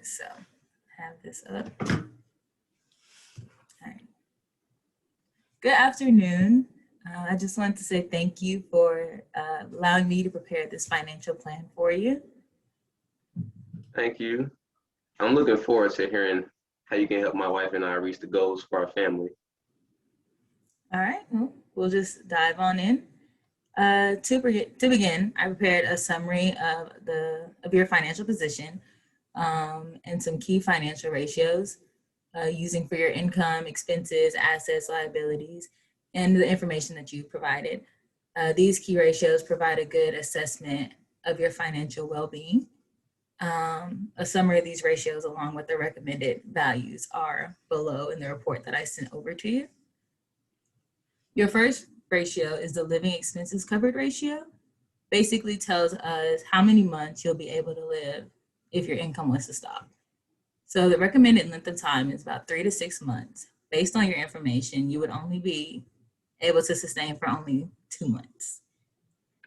So have this up. All right. Good afternoon. I just wanted to say thank you for allowing me to prepare this financial plan for you. Thank you. I'm looking forward to hearing how you can help my wife and I reach the goals for our family. All right, well, we'll just dive on in. To begin, I prepared a summary of your financial position and some key financial ratios using for your income, expenses, assets, liabilities, and the information that you provided. These key ratios provide a good assessment of your financial well-being. A summary of these ratios along with the recommended values are below in the report that I sent over to you. Your first ratio is the living expenses covered ratio. Basically tells us how many months you'll be able to live if your income was to stop. So the recommended length of time is about 3 to 6 months. Based on your information, you would only be able to sustain for only 2 months.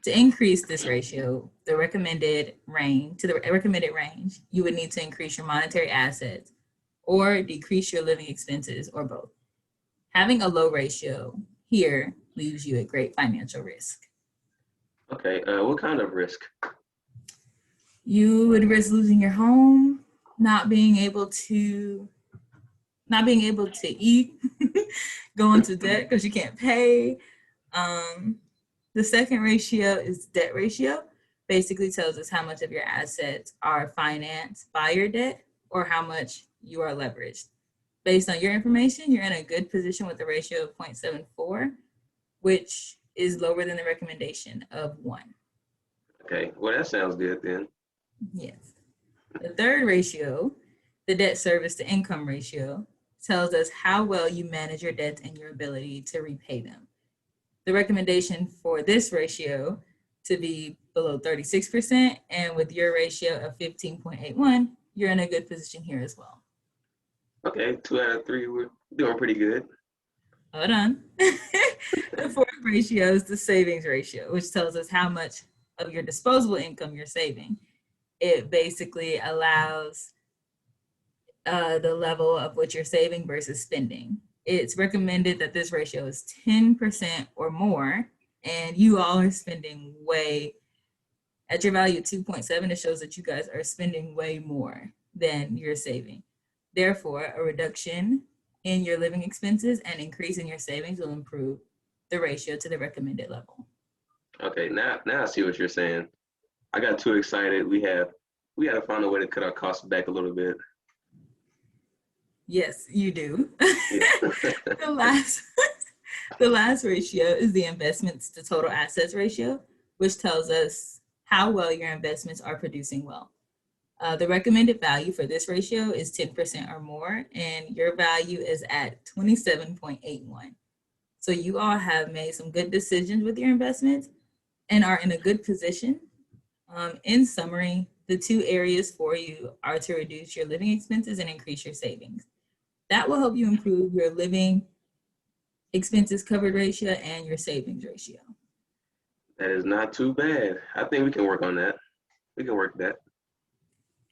To increase this ratio, the recommended range, you would need to increase your monetary assets or decrease your living expenses or both. Having a low ratio here leaves you at great financial risk. Okay, what kind of risk? You would risk losing your home, not being able to eat, go into debt because you can't pay. The second ratio is debt ratio. Basically tells us how much of your assets are financed by your debt or how much you are leveraged. Based on your information, you're in a good position with a ratio of 0.74, which is lower than the recommendation of 1. Okay, well, that sounds good then. Yes. The third ratio, the debt service to income ratio, tells us how well you manage your debts and your ability to repay them. The recommendation for this ratio to be below 36%, and with your ratio of 15.81, you're in a good position here as well. Okay, 2 out of 3, we're doing pretty good. Hold on. The fourth ratio is the savings ratio, which tells us how much of your disposable income you're saving. It basically allows the level of what you're saving versus spending. It's recommended that this ratio is 10% or more, and you all are spending way, at your value of 2.7, it shows that you guys are spending way more than you're saving. Therefore, a reduction in your living expenses and increase in your savings will improve the ratio to the recommended level. Okay, now I see what you're saying. I got too excited. We got to find a way to cut our costs back a little bit. Yes, you do. Yeah. The last ratio is the investments to total assets ratio, which tells us how well your investments are producing wealth. The recommended value for this ratio is 10% or more, and your value is at 27.81. So you all have made some good decisions with your investments and are in a good position. In summary, the 2 areas for you are to reduce your living expenses and increase your savings. That will help you improve your living expenses covered ratio and your savings ratio. That is not too bad. I think we can work on that. We can work that.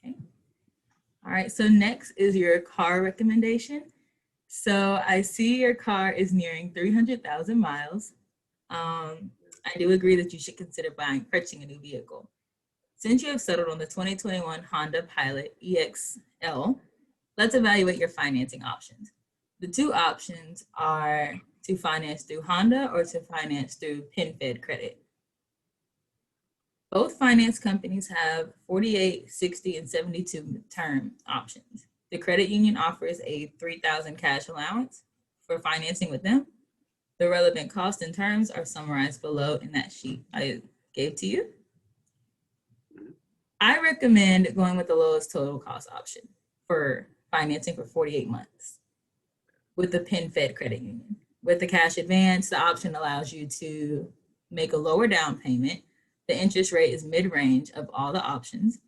Okay. All right, so next is your car recommendation. So I see your car is nearing 300,000 miles. I do agree that you should consider purchasing a new vehicle. Since you have settled on the 2021 Honda Pilot EXL, let's evaluate your financing options. The 2 options are to finance through Honda or to finance through PenFed Credit. Both finance companies have 48, 60, and 72 term options. The credit union offers a $3,000 cash allowance for financing with them. The relevant costs and terms are summarized below in that sheet I gave to you. I recommend going with the lowest total cost option for financing for 48 months with the PenFed Credit Union. With the cash advance, the option allows you to make a lower down payment. The interest rate is mid-range of all the options,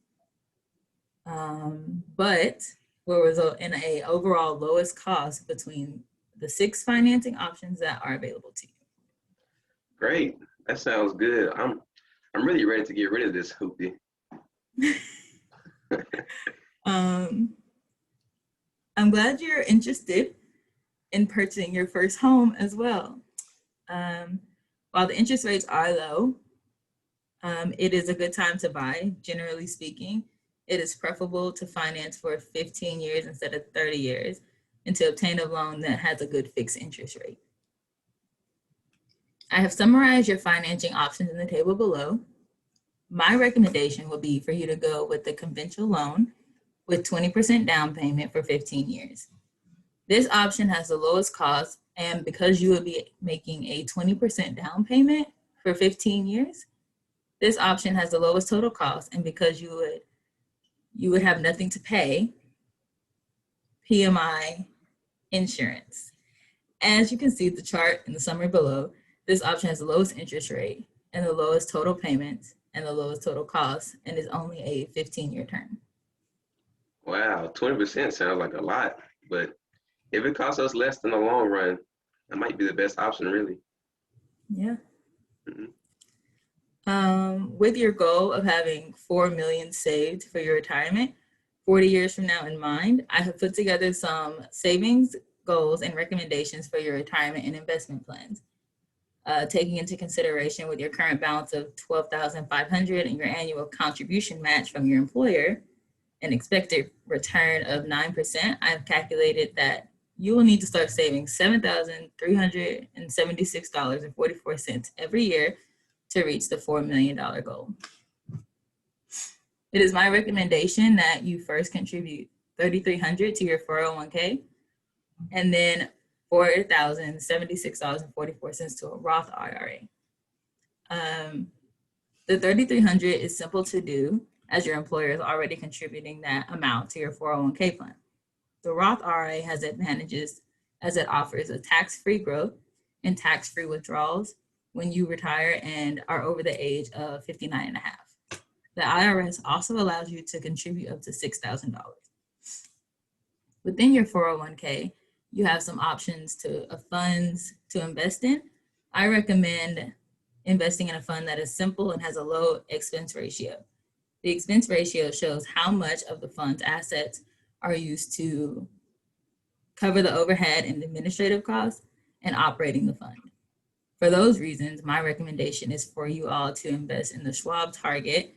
but will result in a overall lowest cost between the 6 financing options that are available to you. Great. That sounds good. I'm really ready to get rid of this hoopty. Um, I'm glad you're interested in purchasing your first home as well. Um, while the interest rates are low, it is a good time to buy, generally speaking. It is preferable to finance for 15 years instead of 30 years and to obtain a loan that has a good fixed interest rate. I have summarized your financing options in the table below. My recommendation would be for you to go with the conventional loan with 20% down payment for 15 years. This option has the lowest cost, and because you would be making a 20% down payment for 15 years, this option has the lowest total cost, and because you would have nothing to pay, PMI insurance. As you can see the chart in the summary below, this option has the lowest interest rate and the lowest total payments and the lowest total cost, and is only a 15-year term. Wow, 20% sounds like a lot, but if it costs us less in the long run, that might be the best option, really. Yeah. Mhm. With your goal of having 4 million saved for your retirement 40 years from now in mind, I have put together some savings goals and recommendations for your retirement and investment plans. Taking into consideration with your current balance of $12,500 and your annual contribution match from your employer, an expected return of 9%, I've calculated that you will need to start saving $7,376.44 every year to reach the $4 million goal. It is my recommendation that you first contribute $3,300 to your 401k and then $4,076.44 to a Roth IRA. The $3,300 is simple to do as your employer is already contributing that amount to your 401k plan. The Roth IRA has advantages as it offers a tax-free growth and tax-free withdrawals when you retire and are over the age of 59 and a half. The IRS also allows you to contribute up to $6,000. Within your 401k, you have some options of funds to invest in. I recommend investing in a fund that is simple and has a low expense ratio. The expense ratio shows how much of the fund's assets are used to cover the overhead and administrative costs and operating the fund. For those reasons, my recommendation is for you all to invest in the Schwab Target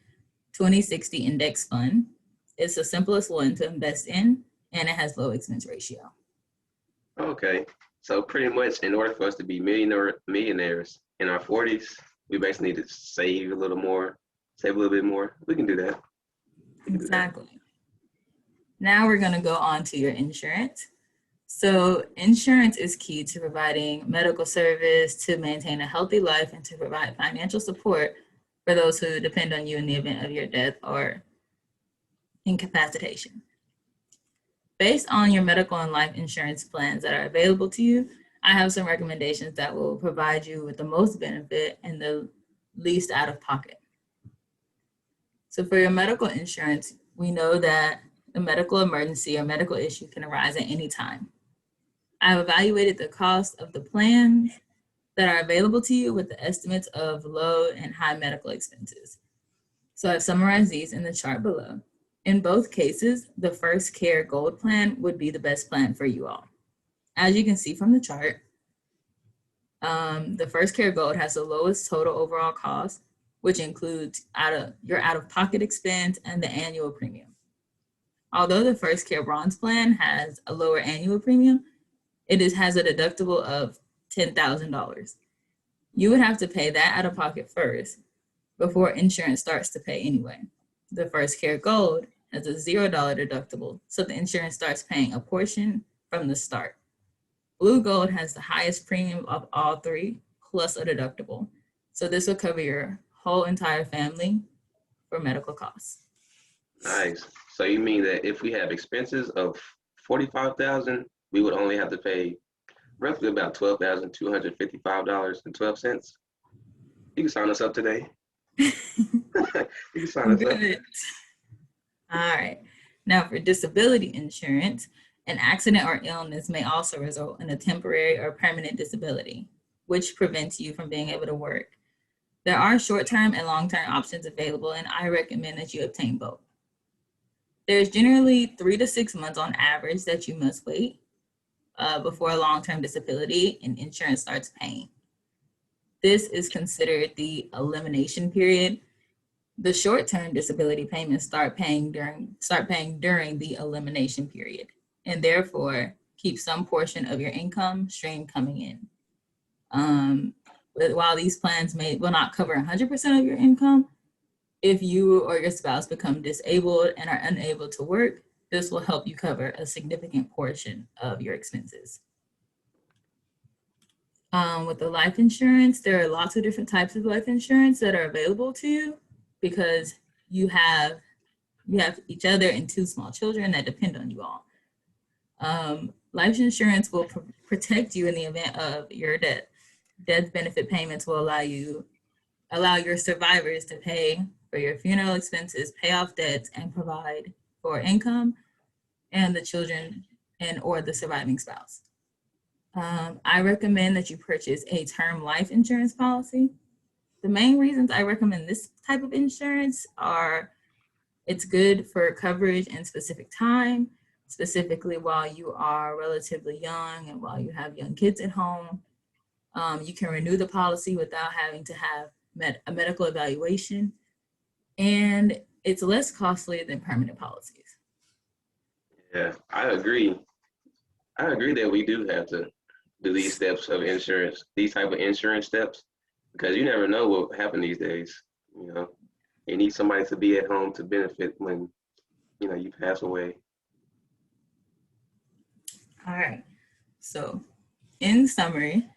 2060 Index Fund. It's the simplest one to invest in, and it has low expense ratio. Okay, so pretty much in order for us to be millionaires in our 40s, we basically need to save a little more, save a little bit more. We can do that. Exactly. Now we're going to go on to your insurance. So insurance is key to providing medical service, to maintain a healthy life, and to provide financial support for those who depend on you in the event of your death or incapacitation. Based on your medical and life insurance plans that are available to you, I have some recommendations that will provide you with the most benefit and the least out of pocket. So for your medical insurance, we know that a medical emergency or medical issue can arise at any time. I've evaluated the cost of the plans that are available to you with the estimates of low and high medical expenses. So I've summarized these in the chart below. In both cases, the First Care Gold plan would be the best plan for you all. As you can see from the chart, the First Care Gold has the lowest total overall cost, which includes your out-of-pocket expense and the annual premium. Although the First Care Bronze plan has a lower annual premium, it has a deductible of $10,000. You would have to pay that out of pocket first before insurance starts to pay anyway. The First Care Gold has a $0 deductible, so the insurance starts paying a portion from the start. Blue Gold has the highest premium of all three, plus a deductible. So this will cover your whole entire family for medical costs. Nice. So you mean that if we have expenses of $45,000, we would only have to pay roughly about $12,255.12. You can sign us up today. You can sign us up. Good. All right. Now for disability insurance, an accident or illness may also result in a temporary or permanent disability, which prevents you from being able to work. There are short-term and long-term options available, and I recommend that you obtain both. There's generally 3 to 6 months on average that you must wait before a long-term disability and insurance starts paying. This is considered the elimination period. The short-term disability payments start paying during the elimination period, and therefore keep some portion of your income stream coming in. But while these plans will not cover 100% of your income, if you or your spouse become disabled and are unable to work, this will help you cover a significant portion of your expenses. With the life insurance, there are lots of different types of life insurance that are available to you because you have each other and 2 small children that depend on you all. Life insurance will protect you in the event of your death. Death benefit payments will allow your survivors to pay for your funeral expenses, pay off debts, and provide for income and the children and or the surviving spouse. I recommend that you purchase a term life insurance policy. The main reasons I recommend this type of insurance are it's good for coverage in specific time, specifically while you are relatively young and while you have young kids at home. You can renew the policy without having to have a medical evaluation, and it's less costly than permanent policies. Yeah, I agree. I agree that we do have to do these steps of insurance, these type of insurance steps, because you never know what will happen these days. You know, you need somebody to be at home to benefit when, you pass away. All right. So, in summary,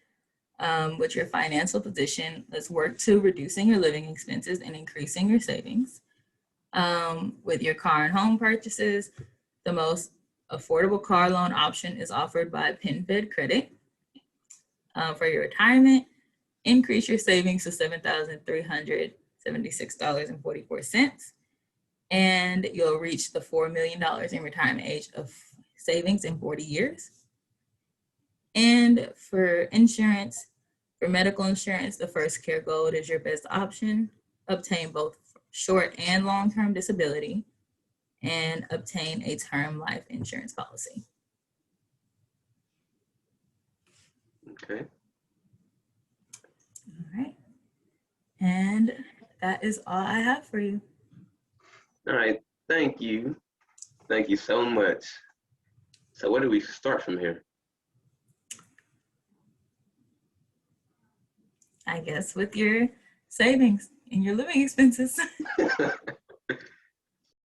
with your financial position, let's work to reducing your living expenses and increasing your savings. With your car and home purchases, the most affordable car loan option is offered by PenFed Credit. For your retirement, increase your savings to $7,376.44, and you'll reach the $4 million in retirement age of savings in 40 years. And for insurance, for medical insurance, the First Care Gold is your best option. Obtain both short and long-term disability and obtain a term life insurance policy. Okay. All right. And that is all I have for you. All right. Thank you. Thank you so much. So where do we start from here? I guess with your savings and your living expenses.